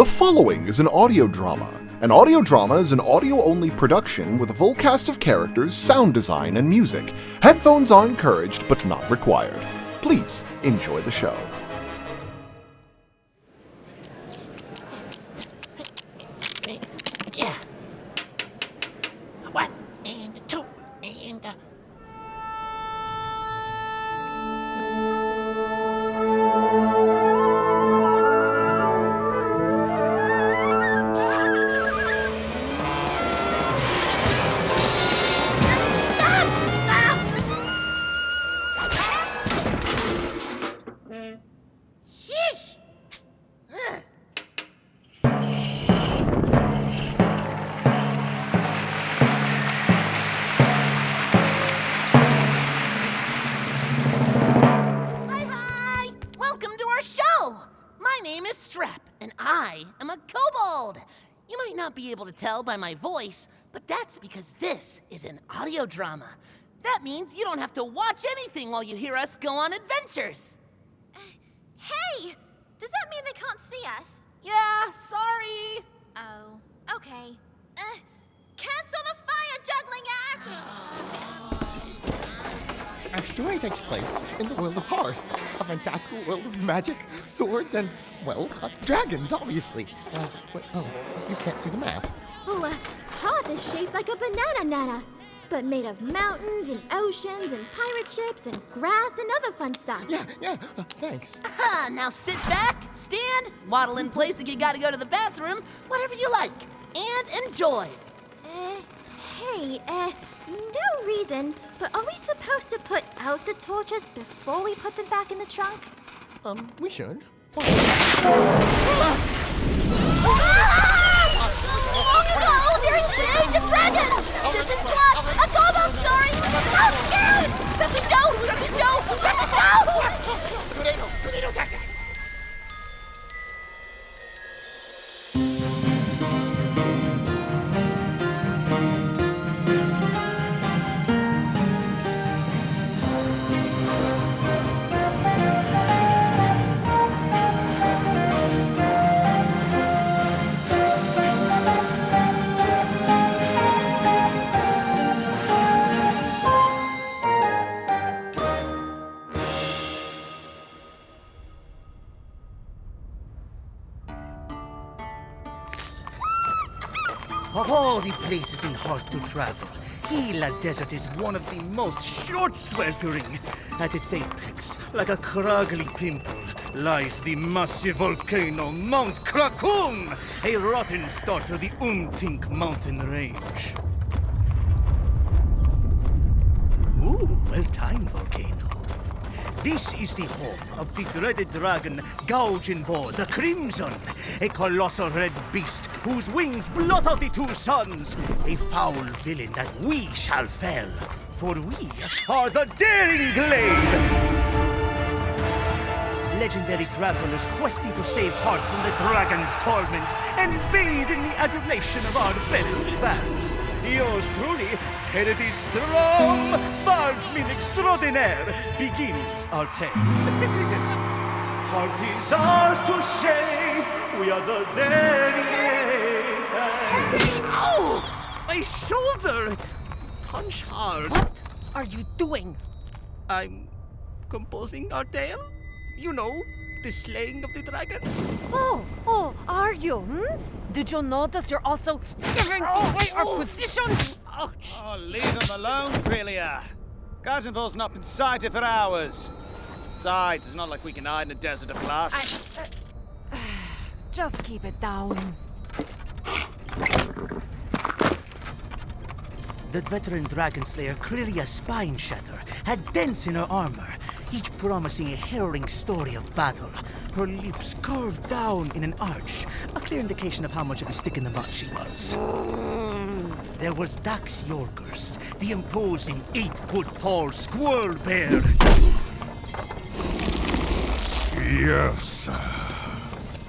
The following is an audio drama. An audio drama is an audio-only production with a full cast of characters, sound design, and music. Headphones are encouraged, but not required. Please enjoy the show. Yeah. One, and two, and... You might not be able to tell by my voice, but that's because this is an audio drama. That means you don't have to watch anything while you hear us go on adventures. Hey! Does that mean they can't see us? Yeah, sorry. Oh, okay. Cancel the fire-juggling act! Our story takes place in the world of horror, a fantastical world of magic, swords, and, well, dragons, obviously. You can't see the map. Oh, Hoth is shaped like a banana nana, but made of mountains and oceans and pirate ships and grass and other fun stuff. Yeah, thanks. Now sit back, stand, waddle in place like you gotta go to the bathroom, whatever you like, and enjoy. Hey, no reason, but are we supposed to put out the torches before we put them back in the trunk? We should. Oh, they're in the age of dragons! This is Clutch, a Kobold story! I'm scared! Start the show! Start the show! Tornado tactic! Of all the places in Hearth to travel, Gila Desert is one of the most short-sweltering. At its apex, like a craggy pimple, lies the massive volcano Mount Krakoon, a rotten start to the Umtink mountain range. Ooh, well-timed volcano. This is the home of the dreaded dragon Gougenvore the Crimson, a colossal red beast whose wings blot out the two suns, a foul villain that we shall fell, for we are the Daring Glade! Legendary travelers questing to save Hearth from the dragon's torment and bathe in the adulation of our peasant fans. Yours truly, Terridus Strum, Bardsman Extraordinaire, begins our tale. Hearth is ours to save, we are the Daring Glade. Ow! My shoulder! Punch hard. What are you doing? I'm composing our tale. You know, the slaying of the dragon. Oh, are you? Did you notice you're also giving away our position? Ouch! Oh, leave him alone, Crelia. Gougenvore's not been sighted for hours. Besides, it's not like we can hide in a desert of glass. Just keep it down. The veteran dragon slayer Crelia Spineshatter had dents in her armor, each promising a harrowing story of battle. Her lips curved down in an arch, a clear indication of how much of a stick in the mud she was. There was Dax Yorkers, the imposing 8-foot-tall squirrel bear.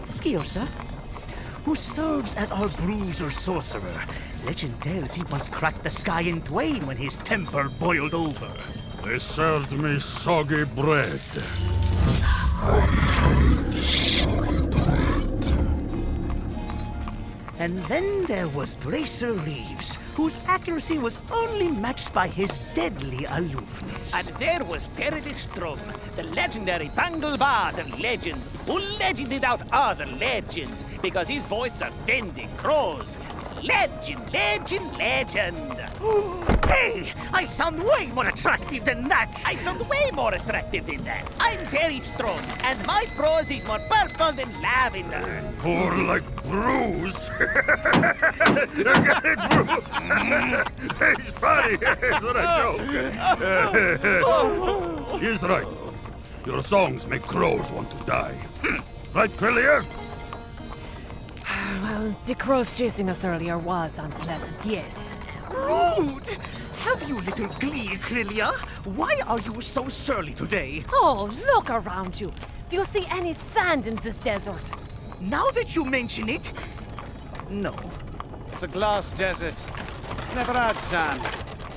Skiosa, who serves as our bruiser sorcerer. Legend tells he once cracked the sky in twain when his temper boiled over. They served me soggy bread. And then there was Bracer Reeves, whose accuracy was only matched by his deadly aloofness. And there was Terridus Strum, the legendary Bangle Bard legend, who legended out other legends because his voice offended crows. Legend, legend, legend. Hey, I sound way more attractive than that. I sound way more attractive than that. I'm very strong, and my prose is more purple than lavender. More like Bruce. You get it, Bruce? It's funny. It's not a joke. He's right, though. Your songs make crows want to die. Right, Crelia? Well, the crows chasing us earlier was unpleasant, yes. Rude! Have you little glee, Crelia? Why are you so surly today? Oh, look around you. Do you see any sand in this desert? Now that you mention it, no. It's a glass desert. It's never had sand.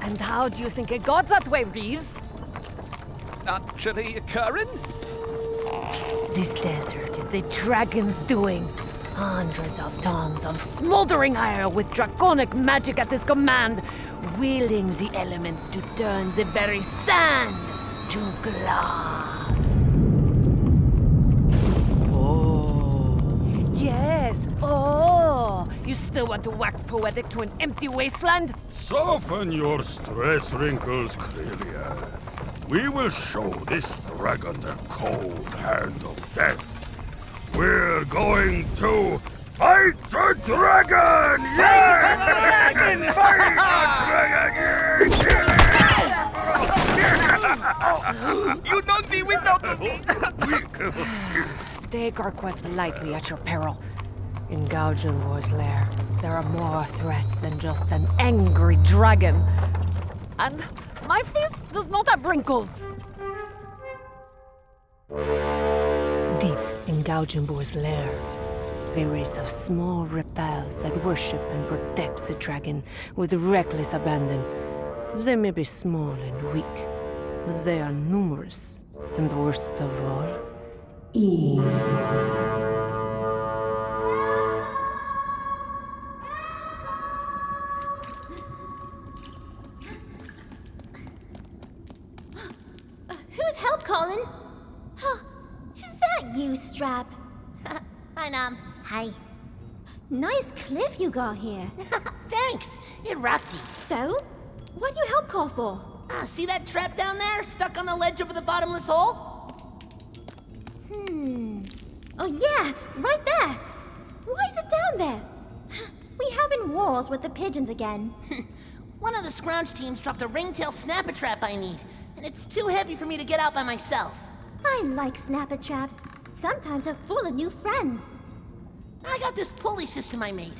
And how do you think it got that way, Reeves? Naturally occurring? This desert is the dragon's doing. Hundreds of tons of smoldering iron with draconic magic at his command, wielding the elements to turn the very sand to glass. Oh. Yes, oh! You still want to wax poetic to an empty wasteland? Soften your stress wrinkles, Crelia. We will show this dragon the cold hand of death. We're going to fight the dragon! Fight the dragon! Fight the dragon! You knocked the wind out of me! Take our quest lightly at your peril. In Gougenvore's lair, there are more threats than just an angry dragon. And my face does not have wrinkles. Deep in Gougenvore's lair, a race of small reptiles that worship and protect the dragon with reckless abandon. They may be small and weak, but they are numerous, and worst of all, evil. Who's help calling? Huh. Is that you, Strap? Hi, Nom. Hi. Nice cliff you got here. Thanks. It rocky. So? What you help call for? See that trap down there, stuck on the ledge over the bottomless hole? Oh yeah, right there. Why is it down there? We having wars with the pigeons again. One of the scrounge teams dropped a ringtail snapper trap I need, and it's too heavy for me to get out by myself. I like snapper traps. Sometimes they're full of new friends. I got this pulley system I made.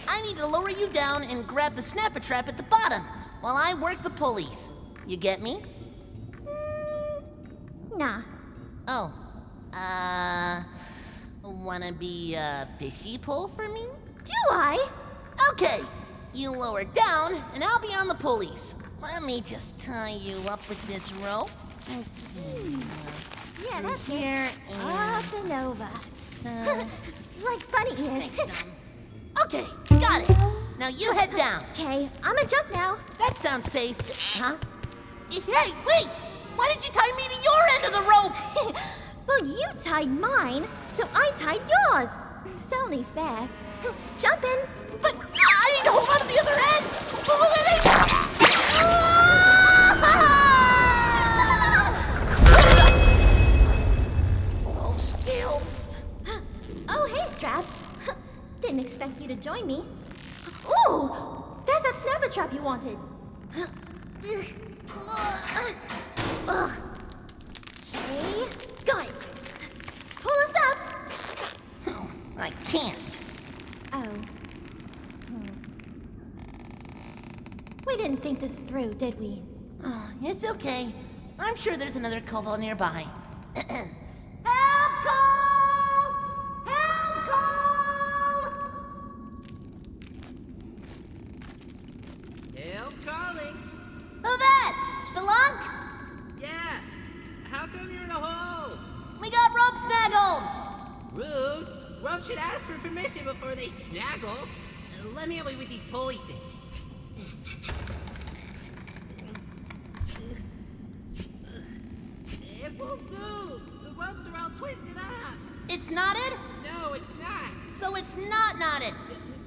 I need to lower you down and grab the snapper trap at the bottom while I work the pulleys. You get me? Nah. Oh. Wanna be a fishy pole for me? Do I? Okay. You lower down, and I'll be on the pulleys. Let me just tie you up with this rope. Yeah, that's Here Up and over. Like bunny ears. Thanks, Nom. Okay, got it. Now you head down. Okay, I'ma jump now. That sounds safe. Huh? Hey, wait! Why did you tie me to your end of the rope? Well, you tied mine, so I tied yours. It's only fair. Jump in. But I need to hold on to the other end! Oh, skills. Oh, hey, Strap. Didn't expect you to join me. Ooh! There's that snapper trap you wanted. Ugh. Okay, got it. Pull us up. I can't. Oh. We didn't think this through, did we? It's okay. I'm sure there's another kobold nearby. Help call! Help call! Help calling. Who that? Spelunk? Yeah. How come you're in a hole? We got rope snaggled! Rude. Rope should ask for permission before they snaggle. Let me help you with these pulley things. It won't move! The ropes are all twisted up! It's knotted? No, it's not! So it's not knotted.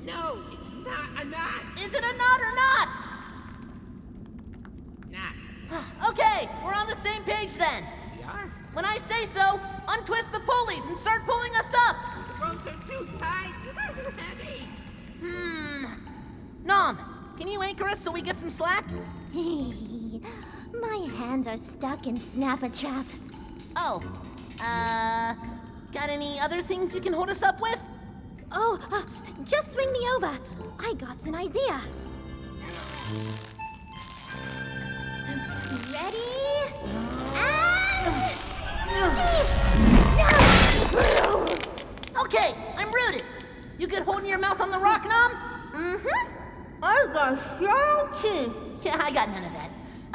No, it's not a knot! Is it a knot or not? Knot. Okay, we're on the same page then. We are? When I say so, untwist the pulleys and start pulling us up. The ropes are too tight! You guys are heavy! Nom, can you anchor us so we get some slack? My hands are stuck in Snap-a-Trap. Oh, got any other things you can hold us up with? Oh, just swing me over. I got an idea. Ready? Okay, I'm rooted. You good holding your mouth on the rock, Nom? Mm-hmm. I got strong teeth. Yeah, I got none of that.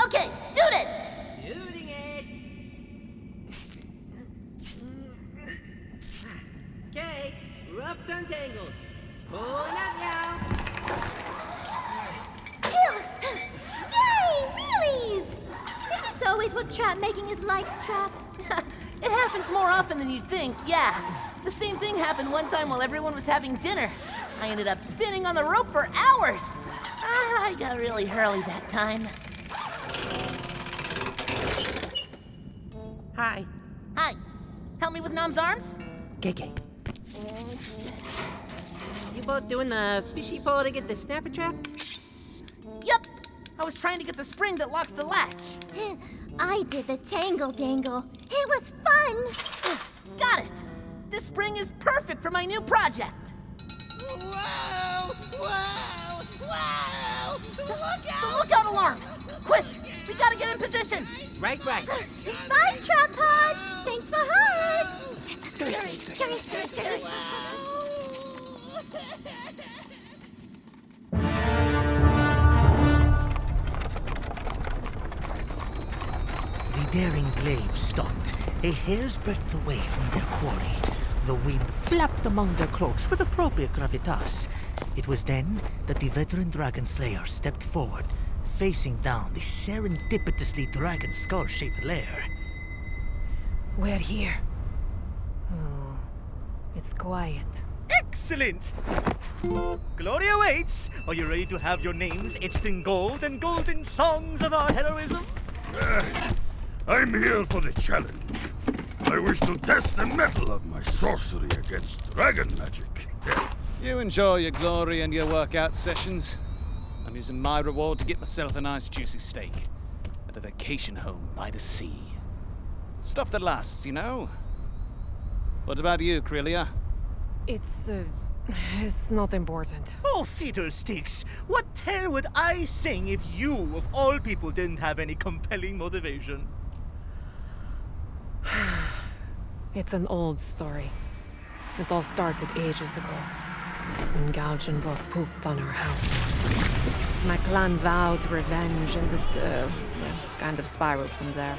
Okay, do it! Shooting it! Okay, ropes untangled. Pulling up now! Yay! Wheelies! Is this always what trap making is like, Strap? It happens more often than you'd think, yeah. The same thing happened one time while everyone was having dinner. I ended up spinning on the rope for hours. I got really hurly that time. Hi. Hi. Help me with Nom's arms? KK. You both doing the fishy pole to get the snapper trap? Yep. I was trying to get the spring that locks the latch. I did the tangle dangle. It was fun. Got it. This spring is perfect for my new project. Whoa! Whoa! Whoa! Look out! The lookout alarm! Quick! We gotta get in position! Right. Bye, Trap Pods. Thanks for hugs. Scurry. The daring glaive stopped, a hair's breadth away from their quarry. The wind flapped among their cloaks with appropriate gravitas. It was then that the veteran dragon slayer stepped forward, facing down the serendipitously dragon skull-shaped lair. We're here. Oh, it's quiet. Excellent! Glory awaits! Are you ready to have your names etched in gold and golden songs of our heroism? I'm here for the challenge. I wish to test the mettle of my sorcery against dragon magic. You enjoy your glory and your workout sessions. I'm using my reward to get myself a nice juicy steak at a vacation home by the sea. Stuff that lasts, you know? What about you, Crelia? It's not important. Oh, fiddlesticks! What tale would I sing if you, of all people, didn't have any compelling motivation? It's an old story. It all started ages ago, when Gougenvore pooped on our house. My clan vowed revenge, and it kind of spiraled from there.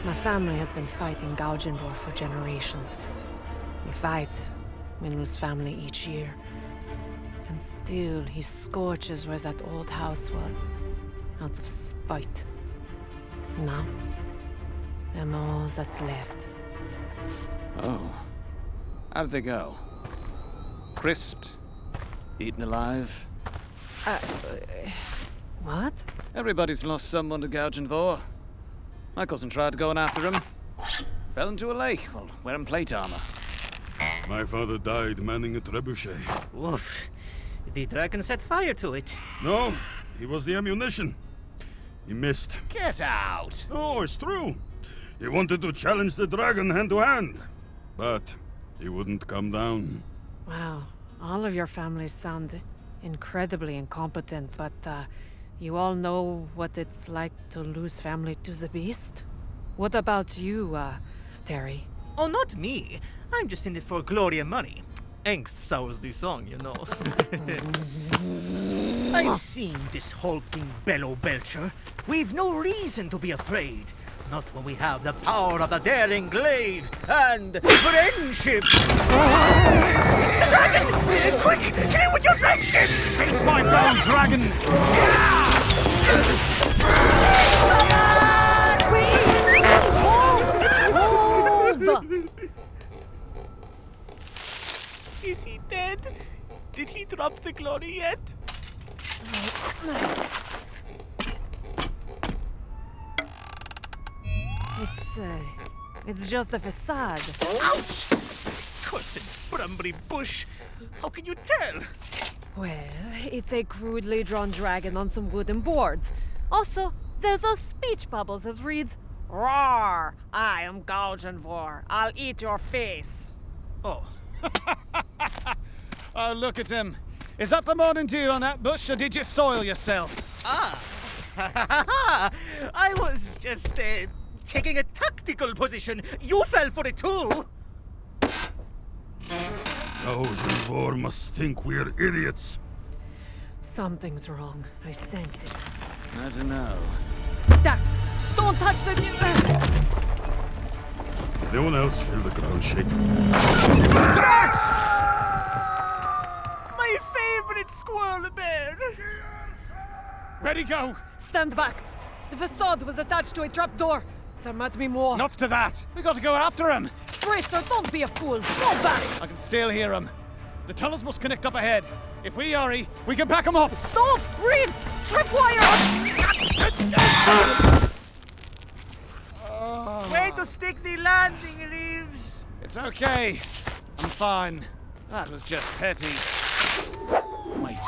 My family has been fighting Gougenvore for generations. We fight, we lose family each year. And still, he scorches where that old house was, out of spite. Now, I'm all that's left. Oh. How did they go? Crisped? Eaten alive? What? Everybody's lost someone to Gougenvore. My cousin tried going after him. Fell into a lake while wearing plate armor. My father died manning a trebuchet. Woof. The dragon set fire to it. No, he was the ammunition. He missed. Get out! Oh, it's true. He wanted to challenge the dragon hand to hand, but he wouldn't come down. Wow, all of your families sound incredibly incompetent, but you all know what it's like to lose family to the beast? What about you, Terry? Oh, not me. I'm just in it for glory and money. Angst sours the song, you know. I've seen this hulking bellow belcher. We've no reason to be afraid. Not when we have the power of the daring glaive and friendship. It's the dragon! Quick, kill him with your flagship! dragon! Hold! Is he dead? Did he drop the glory yet? It's just a facade. Ouch! Cursed Brumbly bush. How can you tell? Well, it's a crudely drawn dragon on some wooden boards. Also, there's a speech bubble that reads, "Roar! I am Gougenvore. I'll eat your face." Oh. Oh, look at him. Is that the morning dew on that bush, or did you soil yourself? I was just taking a tactical position. You fell for it too. Gougenvore must think we're idiots. Something's wrong. I sense it. I don't know. Dax, don't touch the... Anyone else feel the ground shake? Dax! My favorite squirrel bear. Ready, go! Stand back. The facade was attached to a trapdoor. There might be more. Not to that. We got to go after him. Bracer, don't be a fool. Go back. I can still hear him. The tunnels must connect up ahead. If we hurry, we can back him up. Stop! Reeves! Tripwire! Way to stick the landing, Reeves. It's okay. I'm fine. That was just petty. Wait.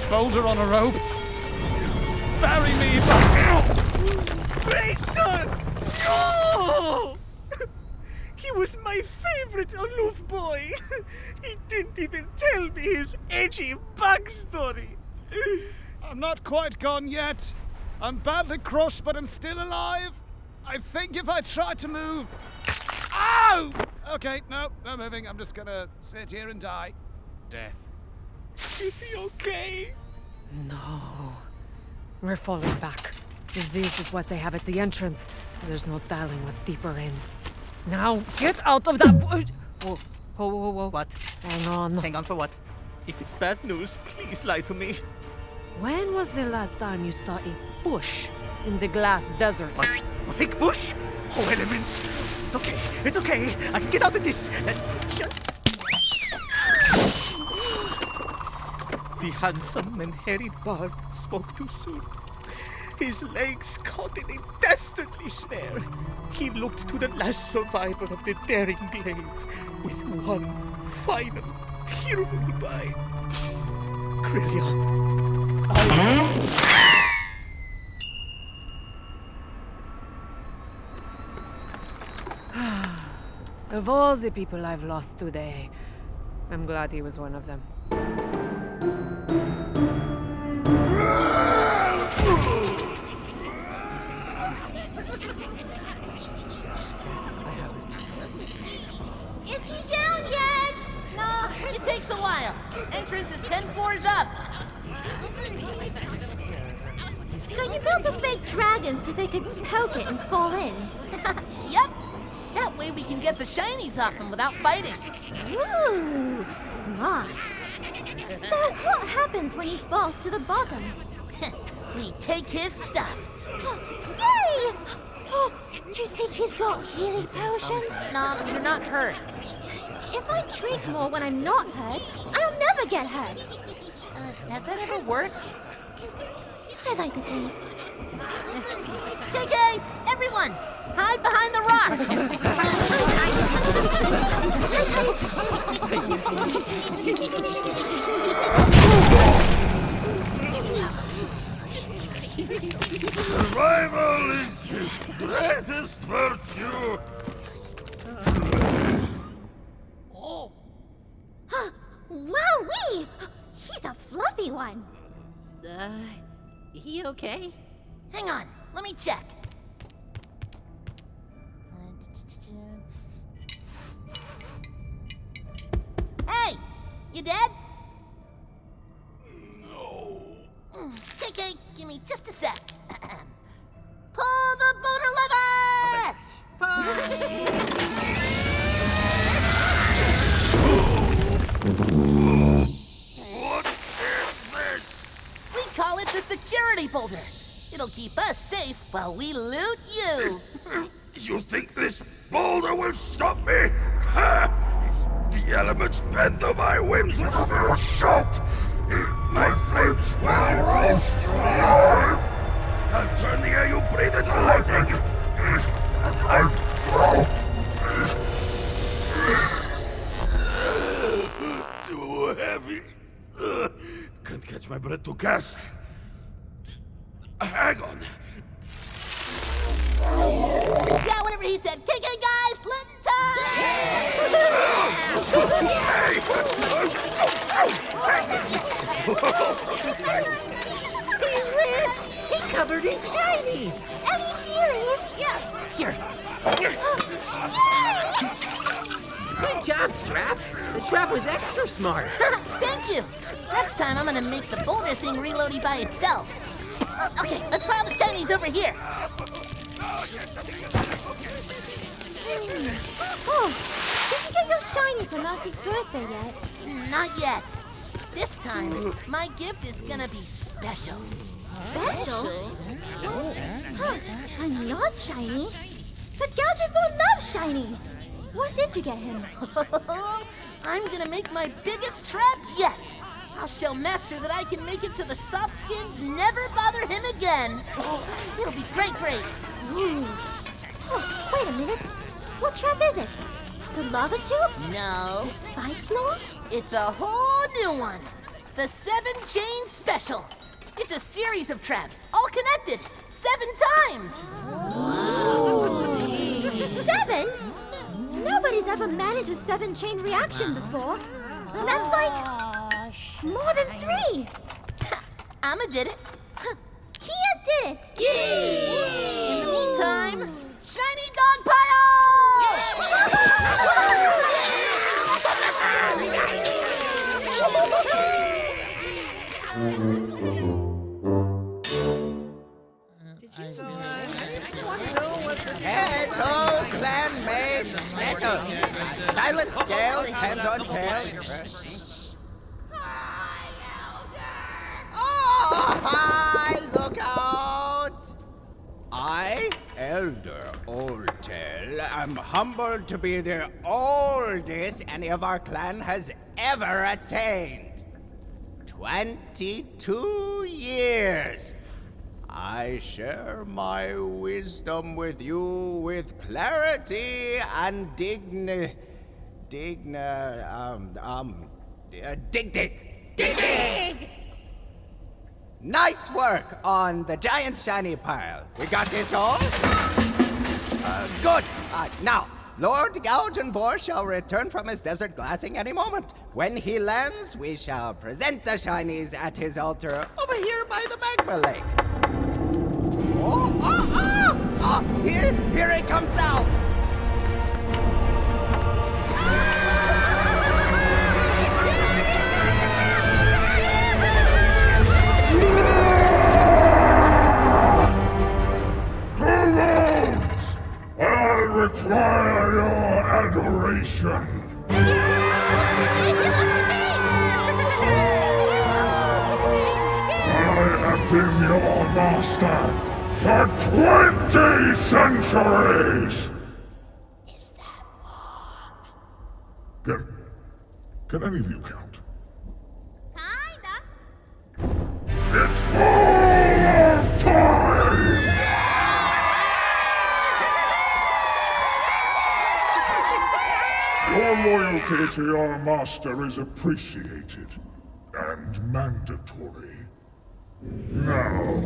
Boulder on a rope. Bury me back. Bracer! No! He was my favorite aloof boy. He didn't even tell me his edgy backstory. I'm not quite gone yet. I'm badly crushed, but I'm still alive. I think if I try to move... Ow! Okay, no moving. I'm just gonna sit here and die. Death. Is he okay? No. We're falling back. If this is what they have at the entrance, there's no telling what's deeper in. Now, get out of that bush! Whoa, whoa, whoa, whoa. What? Hang on. Hang on for what? If it's bad news, please lie to me. When was the last time you saw a bush in the glass desert? What? A thick bush? Oh, elements. It's okay. It's okay. I can get out of this. Just... The handsome and harried bard spoke too soon. His legs caught in a dastardly snare. He looked to the last survivor of the daring glaive with one final, tearful goodbye. Creator. Of all the people I've lost today, I'm glad he was one of them. Is he down yet? No, it takes a while. Entrance is 10 floors up. So you built a fake dragon so they could poke it and fall in? Yep. That way we can get the shinies off him without fighting. Ooh, smart. So what happens when he falls to the bottom? We take his stuff. Yay! Oh, you think he's got healing potions? No, you're not hurt. If I drink more when I'm not hurt, I'll never get hurt. Has that ever worked? I like the taste. KK, everyone, hide behind the rock. Survival is the greatest virtue. Wowee! He's a fluffy one. He okay? Hang on, let me check. Hey, you dead? No. KK, give me just a sec. Pull the booter lever! What is this? boulder. It'll keep us safe while we loot you. You think this boulder will stop me? Ha! If the elements bend to my whims with a mere shout, my flames will roast you alive! I'll turn the air you breathe into lightning! And I'll throw! Too heavy. Can't catch my breath to cast. Hang on. Yeah, whatever he said. Kick it, guys! Looting time! Hey, Rich! He covered in shiny! Any theories? Yeah, here. Good job, Strap. The trap was extra smart. Thank you. Next time, I'm gonna make the boulder thing reloady by itself. Okay, let's pile the shinies over here. Oh, did you get your shiny for Mouse's birthday yet? Not yet. This time, my gift is gonna be special. Special? Huh, I'm not shiny. But Gougenvore loves shiny. What did you get him? I'm gonna make my biggest trap yet. I'll show Master that I can make it so the soft skins never bother him again. It'll be great. Ooh. Oh, wait a minute. What trap is it? The lava tube? No. The spike floor? It's a whole new one. The 7 Chain Special. It's a series of traps, all connected, 7 times. 7? Nobody's ever managed a 7-chain reaction before. That's like more than 3. Amma did it. Kia did it. In the meantime, shiny dog pile! Metal, clan made metal. Silent scale, hands on tail. Oh, hi, look out! I, Elder Oldtail, am humbled to be the oldest any of our clan has ever attained. 22 years. I share my wisdom with you with clarity and dig. Nice work on the giant shiny pile. We got it all? Good. Now, Lord Gougenvore shall return from his desert glassing any moment. When he lands, we shall present the shinies at his altar over here by the magma lake. Here he comes now! Kobolds! I require your adoration! I have been your master for 20 centuries! Is that long? Can any of you count? Kinda. It's all of time! Your loyalty to your master is appreciated and mandatory. Now,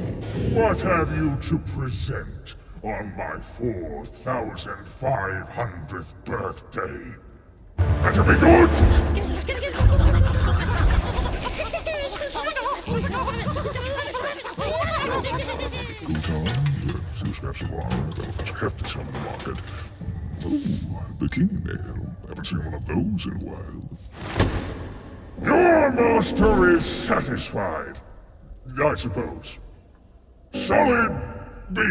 what have you to present on my 4,500th birthday? Better be good! Two scraps of wine, a hefty sum in the market. Oh, bikini nail. Haven't seen one of those in a while. Your master is satisfied, I suppose. Solid B.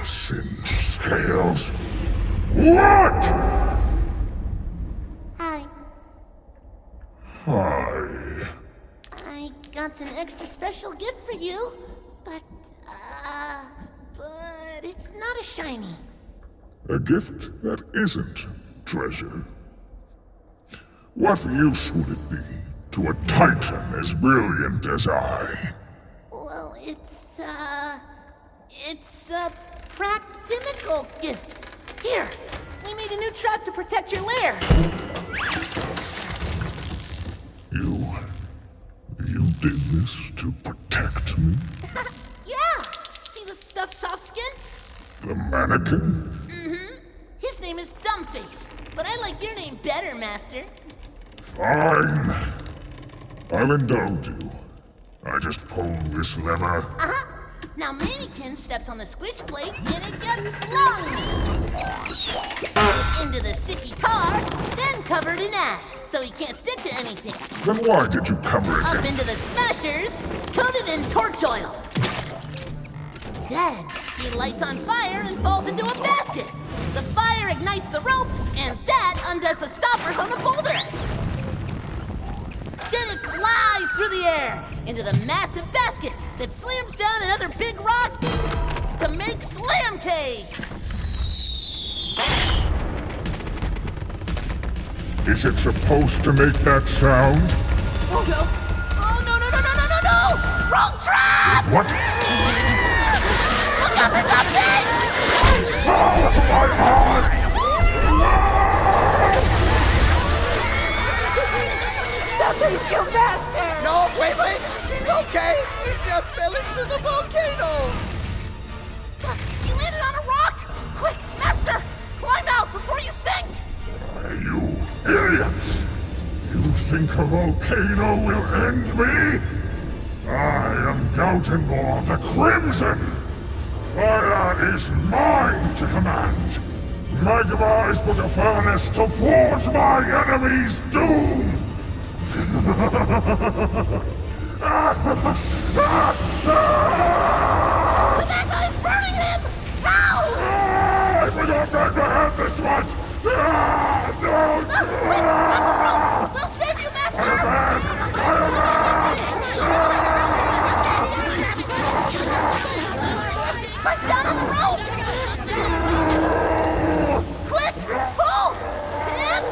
Sin scales. What? Hi. Hi. I got an extra special gift for you, but it's not a shiny. A gift that isn't treasure. What use would it be to a titan as brilliant as I? Well, it's a practical gift. Here, we made a new trap to protect your lair. You did this to protect me? Yeah! See the stuffed soft skin? The mannequin? Mm-hmm. His name is Dumbface, but I like your name better, Master. Fine. I'll indulge you. I just pull this lever. Uh-huh. Now Mannequin steps on the squish plate and it gets flung into the sticky tar, then covered in ash, so he can't stick to anything. Then why did you cover it Up in? into the smashers, coated in torch oil. Then he lights on fire and falls into a basket. The fire ignites the ropes, and that undoes the stoppers on the boulder. Then it flies through the air into the massive basket that slams down another big rock to make slam cakes. Is it supposed to make that sound? Oh no! Oh no! Wrong trap! What? Look out for something! My heart! That base killed Master! No, wait! He's okay! He just fell into the volcano! He landed on a rock! Quick, Master! Climb out before you sink! You idiots! You think a volcano will end me? I am Gougenvore the Crimson! Fire is mine to command! Magma is but a furnace to forge my enemy's doom! The magma is burning him! How? I forgot Magma had this much! No! Quick, grab the rope! We'll save you, Master! Right down on the rope! Quick! Pull! Hip!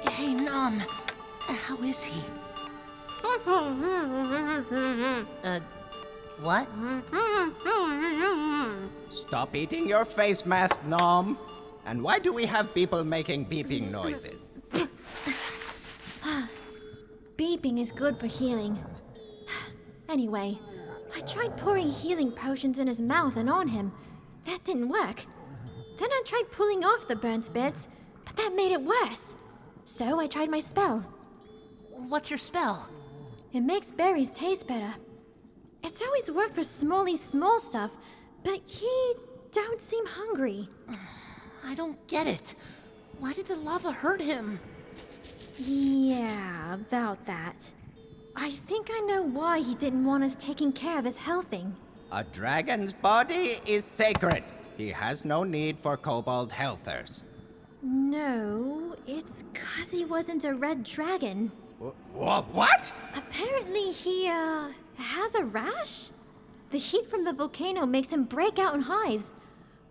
Hey, Nom. How is he? What? Stop eating your face mask, Nom. And why do we have people making beeping noises? Beeping is good for healing. Anyway, I tried pouring healing potions in his mouth and on him. That didn't work. Then I tried pulling off the burnt bits, but that made it worse. So I tried my spell. What's your spell? It makes berries taste better. It's always worked for small stuff, but he don't seem hungry. I don't get it. Why did the lava hurt him? Yeah, about that. I think I know why he didn't want us taking care of his healthing. A dragon's body is sacred. He has no need for kobold healthers. No, it's 'cause he wasn't a red dragon. What? Apparently he, has a rash? The heat from the volcano makes him break out in hives.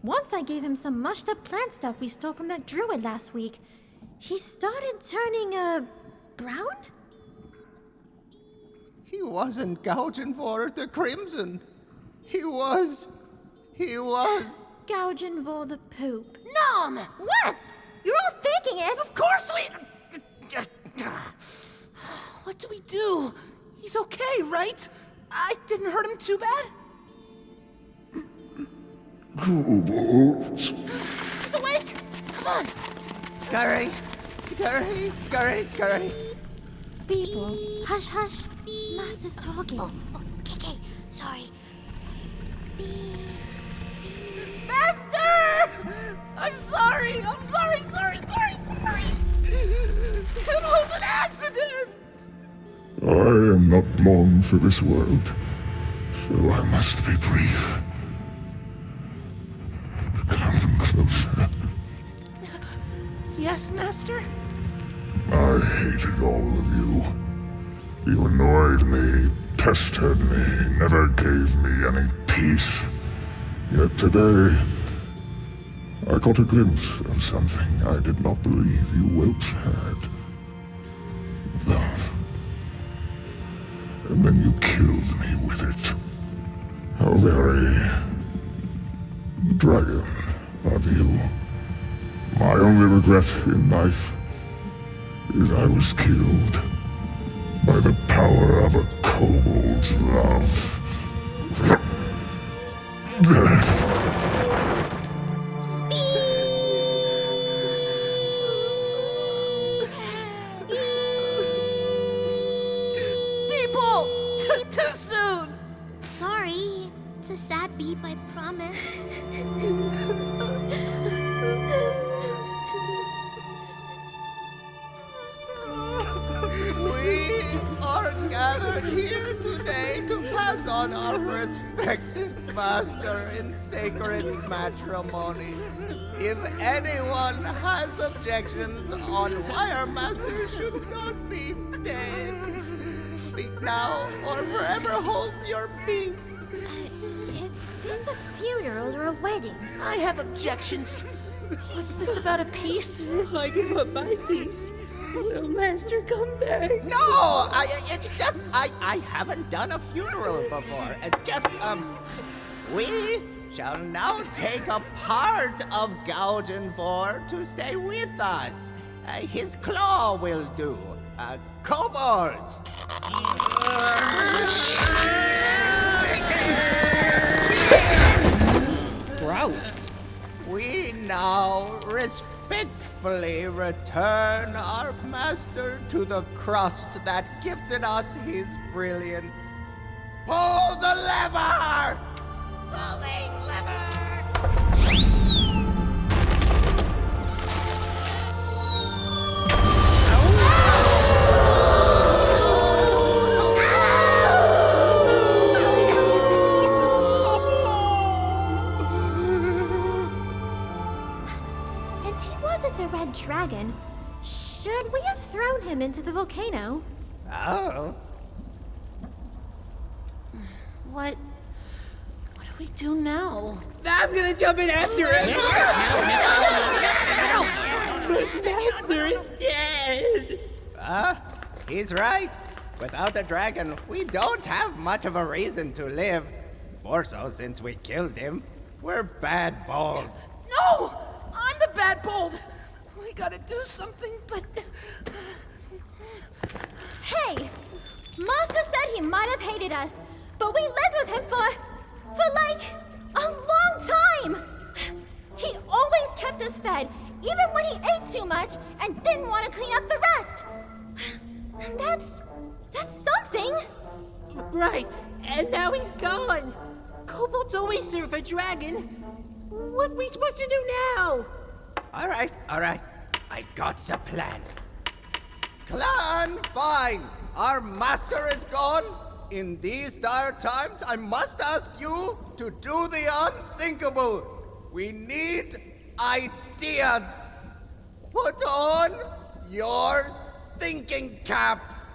Once I gave him some mushed up plant stuff we stole from that druid last week. He started turning, brown? He wasn't Gougenvore the Crimson. He was... Gougenvore the poop. Nom! What? You're all thinking it! Of course we... What do we do? He's okay, right? I didn't hurt him too bad? Kobolds. He's awake! Come on! Scurry, scurry, scurry, scurry. People, hush, hush. Master's talking. Okay, sorry. Master! I'm sorry. It was an accident. I am not long for this world, so I must be brief. Come closer. Yes, Master? I hated all of you. You annoyed me, tested me, never gave me any peace. Yet today, I caught a glimpse of something I did not believe you whelps had. Love. And then you killed me with it. How very dragon of you. My only regret in life is I was killed by the power of a kobold's love. People! Too soon! Sorry. It's a sad beep, I promise. We are gathered here today to pass on our respective master in sacred matrimony. If anyone has objections on why our master should not be dead, speak now or forever hold your peace. Is this a funeral or a wedding? I have objections. What's this about a peace? If I give up my peace, will Master come back? No, it's just I haven't done a funeral before. We shall now take a part of Gougenvore to stay with us. His claw will do. Kobolds. Gross. We now respectfully return our master to the crust that gifted us his brilliance. Pull the lever! Pulling lever! Since he wasn't a red dragon, should we have thrown him into the volcano? Oh. What do we do now? I'm gonna jump in after him. Master is dead. He's right. Without a dragon, we don't have much of a reason to live. More so since we killed him. We're bad bolds. No! I'm the bad bold. We gotta do something, but... Hey! Master said he might have hated us, but we lived with him for like, a long time! He always kept us fed, even when he ate too much and didn't want to clean up the rest. And that's something. Right, and now he's gone. Kobolds always serve a dragon. What are we supposed to do now? All right. I got a plan. Clan, fine. Our master is gone. In these dire times, I must ask you to do the unthinkable. We need ideas. Put on your thinking caps.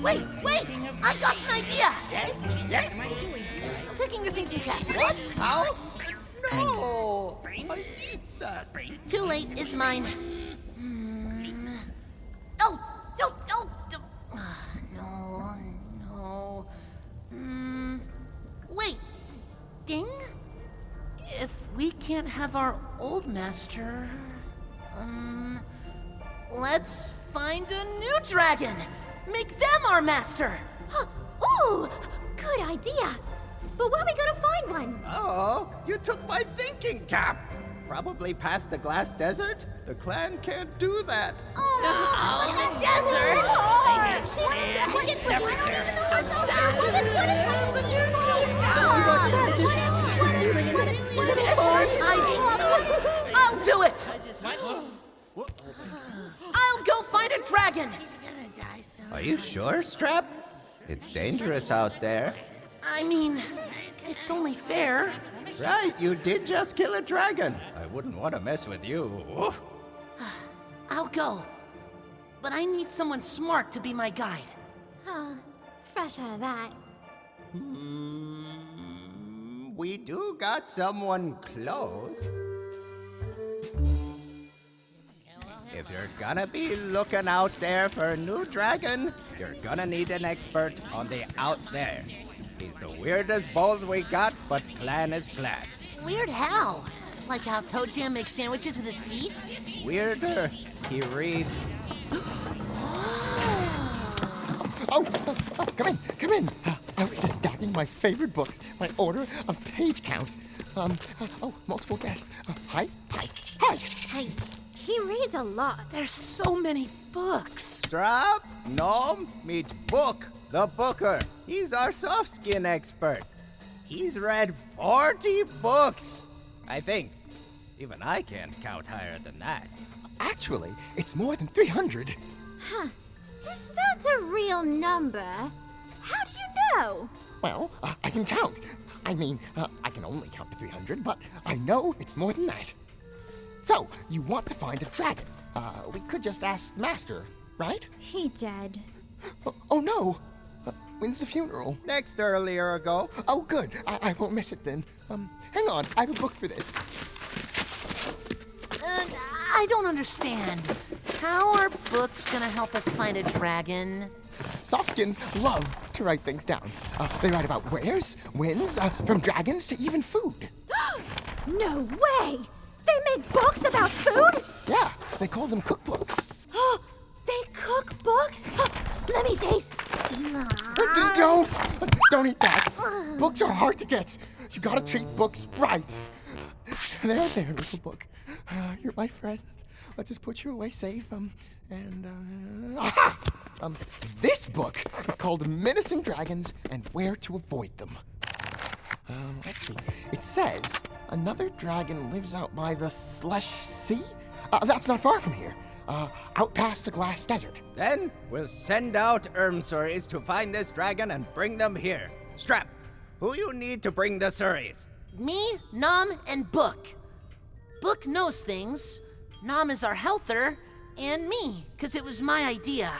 Wait! I got an idea! Yes? I'm taking your thinking cap. What? How? No! I need that. Too late is mine. Oh! No. Wait! Ding? If we can't have our old master... let's find a new dragon! Make them our master! Ooh, good idea. But where are we gonna find one? Oh, you took my thinking cap. Probably past the glass desert? The clan can't do that. Oh, the desert! I'll do it! I'll go find a dragon! Are you sure, Strap? It's dangerous out there. I mean, it's only fair. Right, you did just kill a dragon. I wouldn't want to mess with you. I'll go. But I need someone smart to be my guide. Fresh out of that. We do got someone close. If you're gonna be looking out there for a new dragon, you're gonna need an expert on the out there. He's the weirdest bold we got, but clan is clan. Weird how? Like how Toe Jam makes sandwiches with his feet? Weirder, he reads. Come in. I was just stacking my favorite books, my order of page count. Multiple guests. Hi. Hey, he reads a lot. There's so many books. Strap, Gnome, meet Book, the Booker. He's our soft skin expert. He's read 40 books, I think. Even I can't count higher than that. Actually, it's more than 300. Huh. Is that a real number? How do you know? Well, I can count. I mean, I can only count to 300, but I know it's more than that. So, you want to find a dragon. We could just ask the master, right? He dead. Oh no! When's the funeral? Next earlier ago. Oh, good. I won't miss it then. Hang on. I have a book for this. I don't understand. How are books gonna help us find a dragon? Softskins love to write things down. They write about wares, wins, from dragons to even food. No way! They make books about food? Yeah, they call them cookbooks. They cook books? Let me taste. Don't eat that. Books are hard to get. You gotta treat books right. There, little book. You're my friend. Let's just put you away safe. This book is called Menacing Dragons and Where to Avoid Them. Let's see. It says another dragon lives out by the Slush Sea. That's not far from here. Out past the glass desert. Then we'll send out emissaries to find this dragon and bring them here. Strap, who you need to bring the Surreys? Me, Nom, and Book. Book knows things. Nom is our healther, and me, because it was my idea.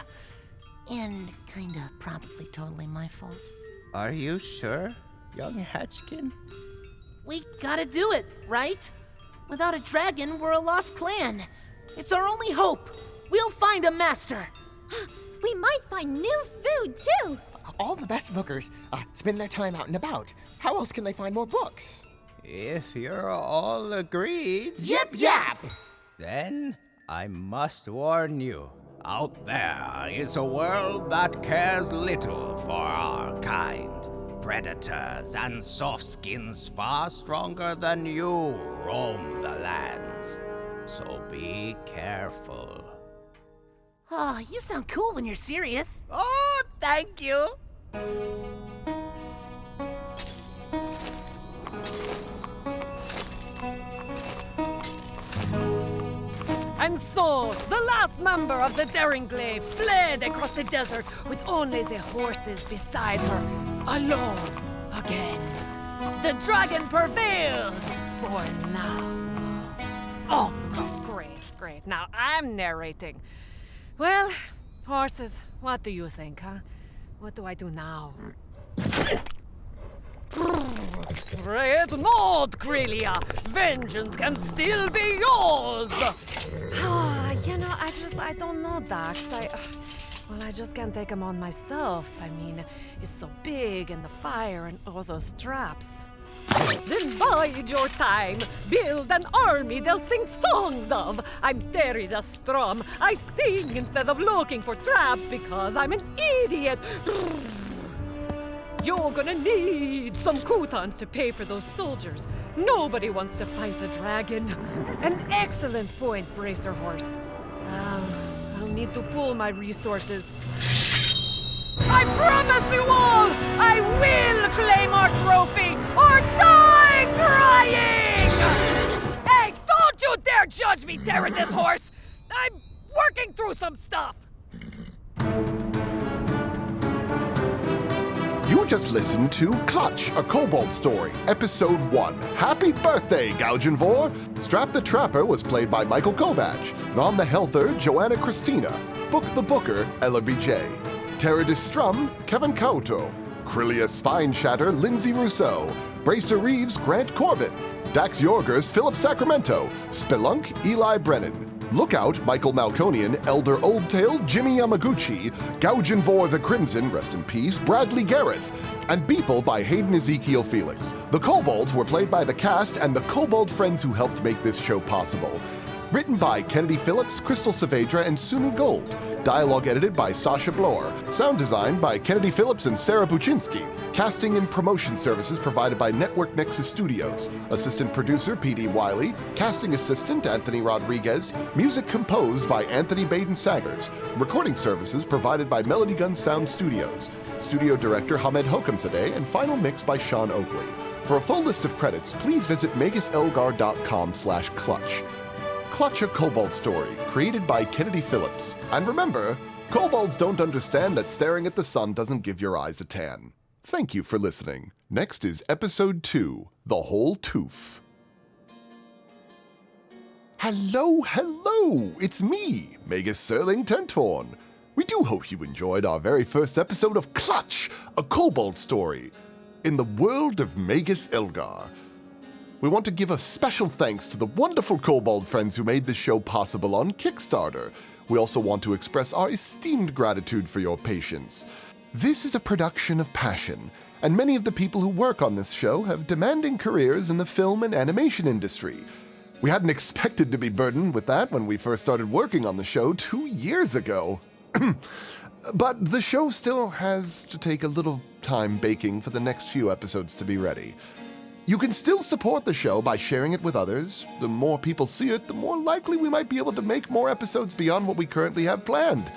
And kinda probably totally my fault. Are you sure, young Hatchkin? We gotta do it, right? Without a dragon, we're a lost clan. It's our only hope. We'll find a master. We might find new food, too. All the best bookers spend their time out and about. How else can they find more books? If you're all agreed... Yip yap! Then I must warn you. Out there is a world that cares little for our kind. Predators and softskins far stronger than you roam the lands. So be careful. Oh, you sound cool when you're serious. Oh, thank you. And so, the last member of the Daring Glaive fled across the desert with only the horses beside her, alone again. The dragon prevailed for now. Oh, great. Now I'm narrating. Well, horses, what do you think, huh? What do I do now? Fret not, Crelia. Vengeance can still be yours. I don't know, Dax. I just can't take him on myself. I mean, he's so big, and the fire, and all those traps. Then bide your time. Build an army they'll sing songs of. I'm Terridus Strum. I sing instead of looking for traps because I'm an idiot. You're gonna need some croutons to pay for those soldiers. Nobody wants to fight a dragon. An excellent point, Bracer Horse. I'll need to pool my resources. I promise you all, I will claim our trophy or die crying! Hey, don't you dare judge me, Terridus Horse! I'm working through some stuff! You just listened to Clutch, a Kobold story, Episode 1. Happy birthday, Gougenvore! Strap the Trapper was played by Michael Kovach. Nom the Helther, Joanna Christina. Book the Booker, Elerby J. Terridus Strum, Kevin Couto. Krillia Spine Shatter, Lindsay Rousseau. Bracer Reeves, Grant Corbin. Dax Yorgers, Philip Sacramento. Spelunk, Eli Brennan. Lookout, Michael Malconian, Elder Oldtail, Jimmy Yamaguchi, Gougenvore the Crimson, rest in peace, Bradley Gareth, and Beeple by Hayden Ezekiel Felix. The Kobolds were played by the cast and the Kobold friends who helped make this show possible. Written by Kennedy Phillips, Crystal Saavedra, and Sumi Gold. Dialogue edited by Sasha Blower. Sound design by Kennedy Phillips and Sarah Buczynski. Casting and promotion services provided by Network Nexus Studios. Assistant producer P.D. Wiley. Casting assistant Anthony Rodriguez. Music composed by Anthony Baden-Saggers. Recording services provided by Melody Gun Sound Studios. Studio director Hamed Hokamzadeh, and final mix by Sean Oakley. For a full list of credits, please visit maguselgar.com/clutch. Clutch, a Kobold story, created by Kennedy Phillips. And remember, kobolds don't understand that staring at the sun doesn't give your eyes a tan. Thank you for listening. Next is Episode 2, The Whole Tooth. Hello, it's me, Magus Serling Tentorn. We do hope you enjoyed our very first episode of Clutch, a Kobold story, in the world of Magus Elgar. We want to give a special thanks to the wonderful Kobold friends who made this show possible on Kickstarter. We also want to express our esteemed gratitude for your patience. This is a production of passion, and many of the people who work on this show have demanding careers in the film and animation industry. We hadn't expected to be burdened with that when we first started working on the show 2 years ago. But the show still has to take a little time baking for the next few episodes to be ready. You can still support the show by sharing it with others. The more people see it, the more likely we might be able to make more episodes beyond what we currently have planned.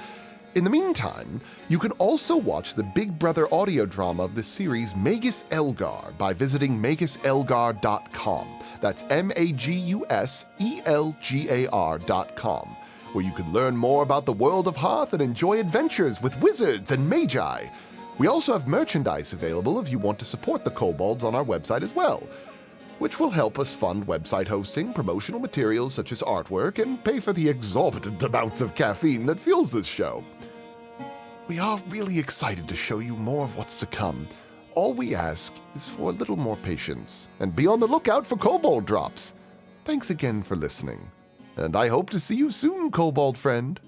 In the meantime, you can also watch the Big Brother audio drama of the series Magus Elgar by visiting maguselgar.com. That's MAGUSELGAR.com, where you can learn more about the world of Hearth and enjoy adventures with wizards and magi. We also have merchandise available if you want to support the Kobolds on our website as well, which will help us fund website hosting, promotional materials such as artwork, and pay for the exorbitant amounts of caffeine that fuels this show. We are really excited to show you more of what's to come. All we ask is for a little more patience, and be on the lookout for Kobold drops. Thanks again for listening, and I hope to see you soon, Kobold friend.